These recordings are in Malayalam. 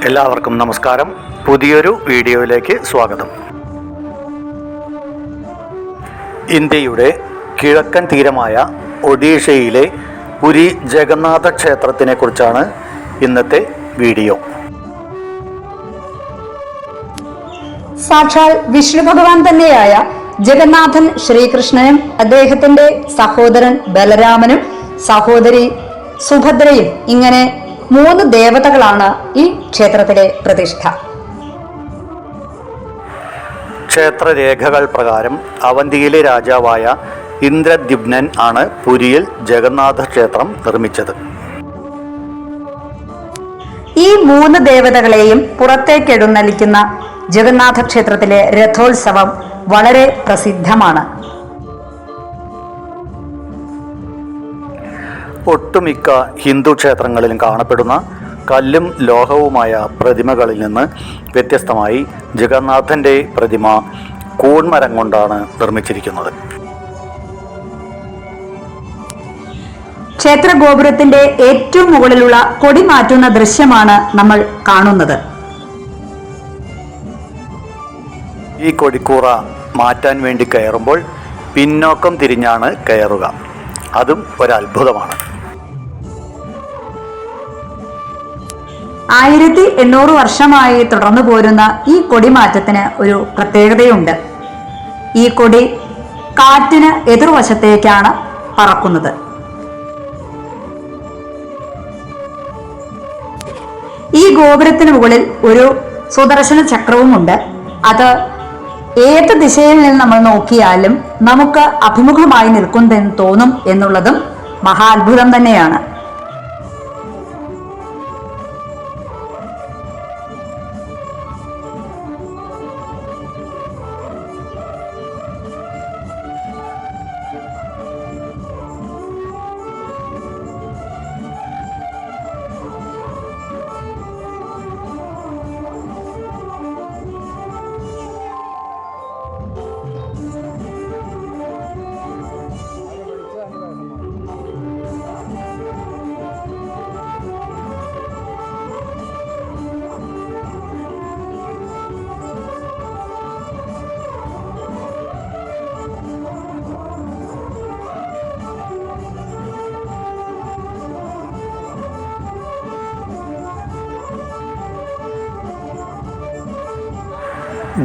എല്ലാവർക്കും നമസ്കാരം. പുതിയൊരു വീഡിയോയിലേക്ക് സ്വാഗതം. ഇന്ത്യയുടെ കിഴക്കൻ തീരമായ ഒഡീഷയിലെ പുരി ജഗന്നാഥ ക്ഷേത്രത്തിനെ കുറിച്ചാണ് ഇന്നത്തെ വീഡിയോ. സാക്ഷാൽ വിഷ്ണു ഭഗവാൻ തന്നെയായ ജഗന്നാഥൻ ശ്രീകൃഷ്ണനും അദ്ദേഹത്തിന്റെ സഹോദരൻ ബലരാമനും സഹോദരി സുഭദ്രയും ഇങ്ങനെ 3 ദേവതകളാണ് ഈ ക്ഷേത്രത്തിലെ പ്രതിഷ്ഠ. ക്ഷേത്രരേഖകൾ പ്രകാരം അവന്തിയിലെ രാജാവായ ഇന്ദ്രദ്യുമ്നൻ ആണ് പുരിയിൽ ജഗന്നാഥ ക്ഷേത്രം നിർമ്മിച്ചത്. ഈ 3 ദേവതകളെയും പുറത്തേക്ക് എഴുന്നള്ളിക്കുന്ന ജഗന്നാഥ ക്ഷേത്രത്തിലെ രഥോത്സവം വളരെ പ്രസിദ്ധമാണ്. ഒട്ടുമിക്ക ഹിന്ദു ക്ഷേത്രങ്ങളിലും കാണപ്പെടുന്ന കല്ലും ലോഹവുമായ പ്രതിമകളിൽ നിന്ന് വ്യത്യസ്തമായി ജഗന്നാഥൻ്റെ പ്രതിമ കൂൺമരം കൊണ്ടാണ് നിർമ്മിച്ചിരിക്കുന്നത്. ക്ഷേത്ര ഗോപുരത്തിന്റെ ഏറ്റവും മുകളിലുള്ള കൊടി മാറ്റുന്ന ദൃശ്യമാണ് നമ്മൾ കാണുന്നത്. ഈ കൊടിക്കൂറ മാറ്റാൻ വേണ്ടി കയറുമ്പോൾ പിന്നോക്കം തിരിഞ്ഞാണ് കയറുക. അതും ഒരത്ഭുതമാണ്. 1800 വർഷമായി തുടർന്നു പോരുന്ന ഈ കൊടിമാറ്റത്തിന് ഒരു പ്രത്യേകതയുണ്ട്. ഈ കൊടി കാറ്റിന് എതിർവശത്തേക്കാണ് പറക്കുന്നത്. ഈ ഗോപുരത്തിന് മുകളിൽ ഒരു സുദർശന ചക്രവുമുണ്ട്. അത് ഏത് ദിശയിൽ നിന്ന് നമ്മൾ നോക്കിയാലും നമുക്ക് അഭിമുഖമായി നിൽക്കുന്നതെന്ന് തോന്നും എന്നുള്ളതും മഹാത്ഭുതം തന്നെയാണ്.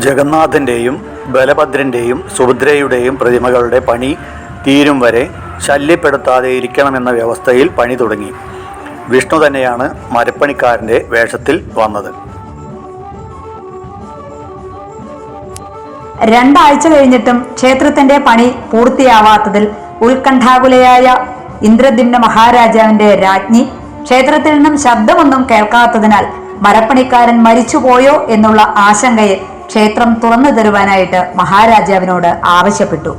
ജഗന്നാഥൻ്റെയും ബലഭദ്രൻ്റെയും സുഭദ്രയുടെയും പ്രതിമകളുടെ പണി തീരും വരെ ശല്യപ്പെടുത്താതെ ഇരിക്കണമെന്ന വ്യവസ്ഥയിൽ പണി തുടങ്ങി. വിഷ്ണു തന്നെയാണ് മരപ്പണിക്കാരൻ്റെ വേഷത്തിൽ വന്നത്. 2 ആഴ്ച കഴിഞ്ഞിട്ടും ക്ഷേത്രത്തിന്റെ പണി പൂർത്തിയാവാത്തതിൽ ഉത്കണ്ഠാകുലയായ ഇന്ദ്രദ്യുമ്ന മഹാരാജാവിന്റെ രാജ്ഞി ക്ഷേത്രത്തിൽ നിന്നും ശബ്ദമൊന്നും കേൾക്കാത്തതിനാൽ മരപ്പണിക്കാരൻ മരിച്ചുപോയോ എന്നുള്ള ആശങ്കയിൽ ക്ഷേത്രം തുറന്നു തരുവാനായിട്ട് മഹാരാജാവിനോട് ആവശ്യപ്പെട്ടു.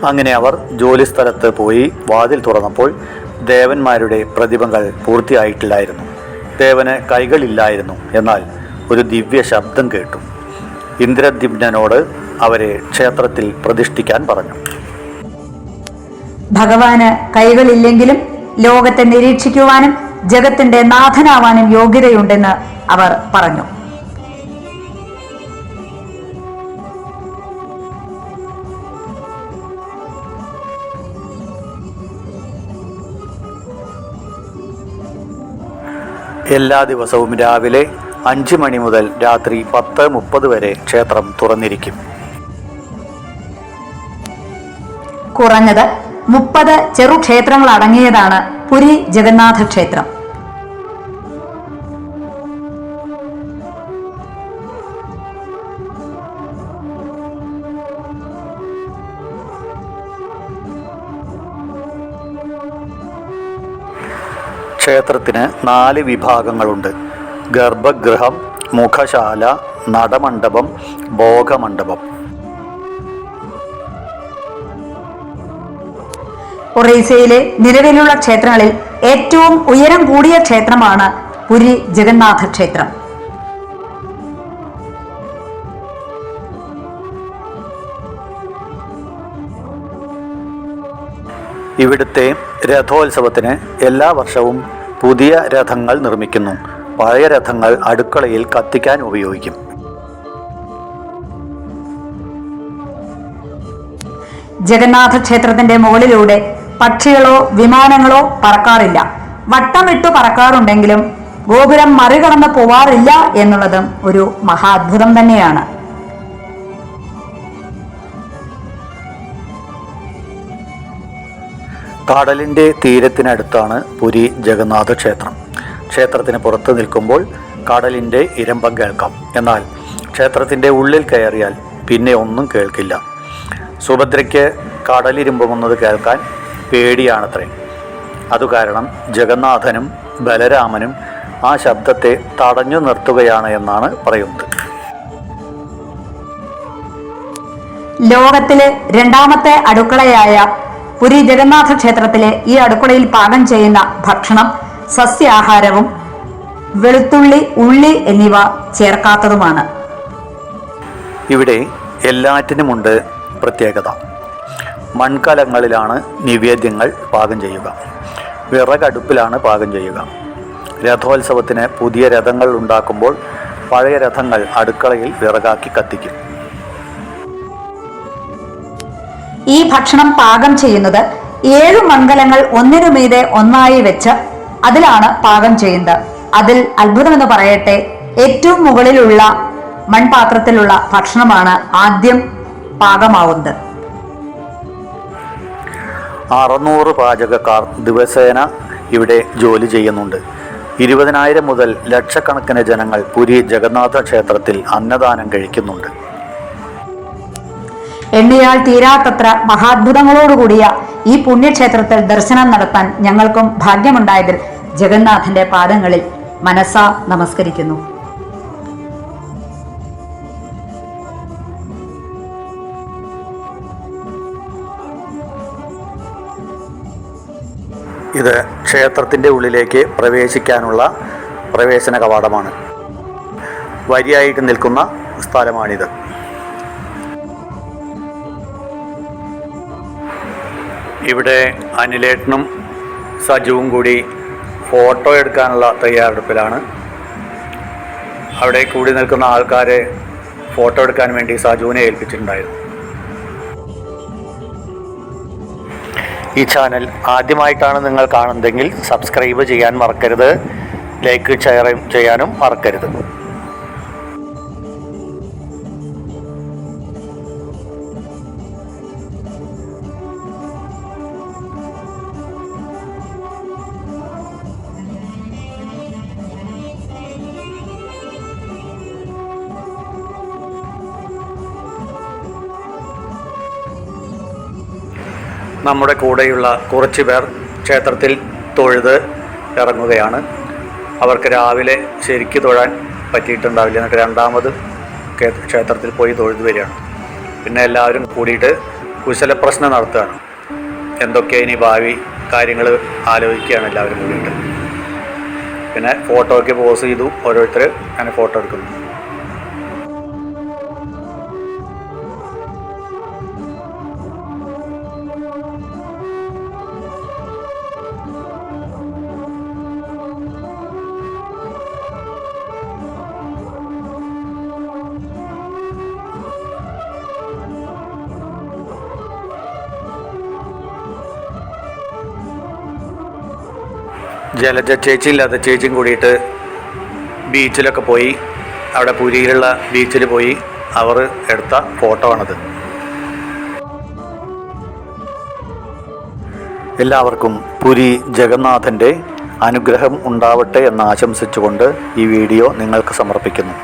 അങ്ങനെ അവർ ജോലിസ്ഥലത്ത് പോയി വാതിൽ തുറന്നപ്പോൾ ദേവന്മാരുടെ പ്രതിമകൾ പൂർത്തിയായിട്ടില്ലായിരുന്നു. ദേവന് കൈകളില്ലായിരുന്നു. എന്നാൽ ഒരു ദിവ്യ ശബ്ദം കേട്ടു. ഇന്ദ്രദ്യുമ്നനോട് അവരെ ക്ഷേത്രത്തിൽ പ്രതിഷ്ഠിക്കാൻ പറഞ്ഞു. ഭഗവാന് കൈകളില്ലെങ്കിലും ലോകത്തെ നിരീക്ഷിക്കുവാനും ജഗത്തിന്റെ നാഥനാവാനും യോഗ്യതയുണ്ടെന്ന് അവർ പറഞ്ഞു. എല്ലാ ദിവസവും രാവിലെ 5 മണി മുതൽ രാത്രി 10:30 വരെ ക്ഷേത്രം തുറന്നിരിക്കും. കുറഞ്ഞത് 30 ചെറുക്ഷേത്രങ്ങൾ അടങ്ങിയതാണ് പുരി ജഗന്നാഥ ക്ഷേത്രം. ക്ഷേത്രത്തിന് 4 വിഭാഗങ്ങളുണ്ട്. ഗർഭഗൃഹം, മുഖശാല, നടമണ്ഡപം, ഭോഗമണ്ഡപം. ഒറീസയിലെ നിലവിലുള്ള ക്ഷേത്രങ്ങളിൽ ഏറ്റവും ഉയരം കൂടിയ ക്ഷേത്രമാണ് പുരി ജഗന്നാഥ ക്ഷേത്രം. ഇവിടുത്തെ രഥോത്സവത്തിന് എല്ലാ വർഷവും പുതിയ രഥങ്ങൾ നിർമ്മിക്കുന്നു. പഴയ രഥങ്ങൾ അടുക്കളയിൽ കത്തിക്കാൻ ഉപയോഗിക്കും. ജഗന്നാഥ ക്ഷേത്രത്തിന്റെ മുകളിലൂടെ പക്ഷികളോ വിമാനങ്ങളോ പറക്കാറില്ല. വട്ടമിട്ടു പറക്കാറുണ്ടെങ്കിലും ഗോപുരം മറികടന്ന് പോവാറില്ല എന്നുള്ളതും ഒരു മഹാത്ഭുതം തന്നെയാണ്. കടലിൻ്റെ തീരത്തിനടുത്താണ് പുരി ജഗന്നാഥ ക്ഷേത്രം. ക്ഷേത്രത്തിന് പുറത്ത് നിൽക്കുമ്പോൾ കടലിൻ്റെ ഇരമ്പം കേൾക്കാം. എന്നാൽ ക്ഷേത്രത്തിൻ്റെ ഉള്ളിൽ കയറിയാൽ പിന്നെ ഒന്നും കേൾക്കില്ല. സുഭദ്രയ്ക്ക് കടലിരുമ്പുന്നത് കേൾക്കാൻ പേടിയാണത്രേ. അതുകാരണം ജഗന്നാഥനും ബലരാമനും ആ ശബ്ദത്തെ തടഞ്ഞു നിർത്തുകയാണ് എന്നാണ് പറയുന്നത്. ലോകത്തിലെ രണ്ടാമത്തെ അടുക്കളയായ പുരി ജഗന്നാഥ ക്ഷേത്രത്തിലെ ഈ അടുക്കളയിൽ പാകം ചെയ്യുന്ന ഭക്ഷണം സസ്യാഹാരവും വെളുത്തുള്ളി, ഉള്ളി എന്നിവ ചേർക്കാത്തതുമാണ്. ഇവിടെ എല്ലാറ്റിനുമുണ്ട് പ്രത്യേകത. മൺകലങ്ങളിലാണ് നിവേദ്യങ്ങൾ പാകം ചെയ്യുക. വിറകടുപ്പിലാണ് പാകം ചെയ്യുക. രഥോത്സവത്തിന് പുതിയ രഥങ്ങൾ ഉണ്ടാക്കുമ്പോൾ പഴയ രഥങ്ങൾ അടുക്കളയിൽ വിറകാക്കി കത്തിക്കും. ഈ ഭക്ഷണം പാകം ചെയ്യുന്നത് 7 മൺകലങ്ങൾ ഒന്നിനുമീതെ ഒന്നായി വെച്ച് അതിലാണ് പാകം ചെയ്യുന്നത്. അതിൽ അത്ഭുതമെന്ന് പറയട്ടെ, ഏറ്റവും മുകളിലുള്ള മൺപാത്രത്തിലുള്ള ഭക്ഷണമാണ് ആദ്യം പാകമാവുന്നത്. 600 പാചകക്കാർ ദിവസേന ഇവിടെ ജോലി ചെയ്യുന്നുണ്ട്. 20,000 മുതൽ ലക്ഷക്കണക്കിന് ജനങ്ങൾ പുരി ജഗന്നാഥ ക്ഷേത്രത്തിൽ അന്നദാനം കഴിക്കുന്നുണ്ട്. എണ്ണിയാൽ തീരാത്തത്ര മഹാത്ഭുതങ്ങളോടുകൂടിയ ഈ പുണ്യക്ഷേത്രത്തിൽ ദർശനം നടത്താൻ ഞങ്ങൾക്കും ഭാഗ്യമുണ്ടായതിൽ ജഗന്നാഥന്റെ പാദങ്ങളിൽ മനസ്സാ നമസ്കരിക്കുന്നു. ഇത് ക്ഷേത്രത്തിൻ്റെ ഉള്ളിലേക്ക് പ്രവേശിക്കാനുള്ള പ്രവേശന കവാടമാണ്. വരിയായിട്ട് നിൽക്കുന്ന സ്ഥലമാണിത്. ഇവിടെ അനിലേട്ടനും സജുവും കൂടി ഫോട്ടോ എടുക്കാനുള്ള തയ്യാറെടുപ്പിലാണ്. അവിടെ കൂടി നിൽക്കുന്ന ആൾക്കാരെ ഫോട്ടോ എടുക്കാൻ വേണ്ടി സജുവിനെ ഏൽപ്പിച്ചിട്ടുണ്ടായിരുന്നു. ഈ ചാനൽ ആദ്യമായിട്ടാണ് നിങ്ങൾ കാണുന്നതെങ്കിൽ സബ്സ്ക്രൈബ് ചെയ്യാൻ മറക്കരുത്. ലൈക്ക് ഷെയർ ചെയ്യാനും മറക്കരുത്. നമ്മുടെ കൂടെയുള്ള കുറച്ച് പേർ ക്ഷേത്രത്തിൽ തൊഴുത് ഇറങ്ങുകയാണ്. അവർക്ക് രാവിലെ ശരിക്ക് തൊഴാൻ പറ്റിയിട്ടുണ്ടാവില്ല. എന്നിട്ട് രണ്ടാമത് ക്ഷേത്രത്തിൽ പോയി തൊഴുത് വരികയാണ്. പിന്നെ എല്ലാവരും കൂടിയിട്ട് കുശലപ്രശ്നം നടത്തുകയാണ്. എന്തൊക്കെ ഇനി ഭാവി കാര്യങ്ങൾ ആലോചിക്കുകയാണ് എല്ലാവരും കൂടിയിട്ട്. പിന്നെ ഫോട്ടോയ്ക്ക് പോസ് ചെയ്തു. ഓരോരുത്തർ അങ്ങനെ ഫോട്ടോ എടുക്കുന്നു. ജലജ ചേച്ചി ലത ചേച്ചിയും കൂടിയിട്ട് ബീച്ചിലൊക്കെ പോയി. അവിടെ പുരിയിലുള്ള ബീച്ചിൽ പോയി അവർ എടുത്ത ഫോട്ടോ ആണത്. എല്ലാവർക്കും പുരി ജഗന്നാഥൻ്റെ അനുഗ്രഹം ഉണ്ടാവട്ടെ എന്ന് ആശംസിച്ചുകൊണ്ട് ഈ വീഡിയോ നിങ്ങൾക്ക് സമർപ്പിക്കുന്നു.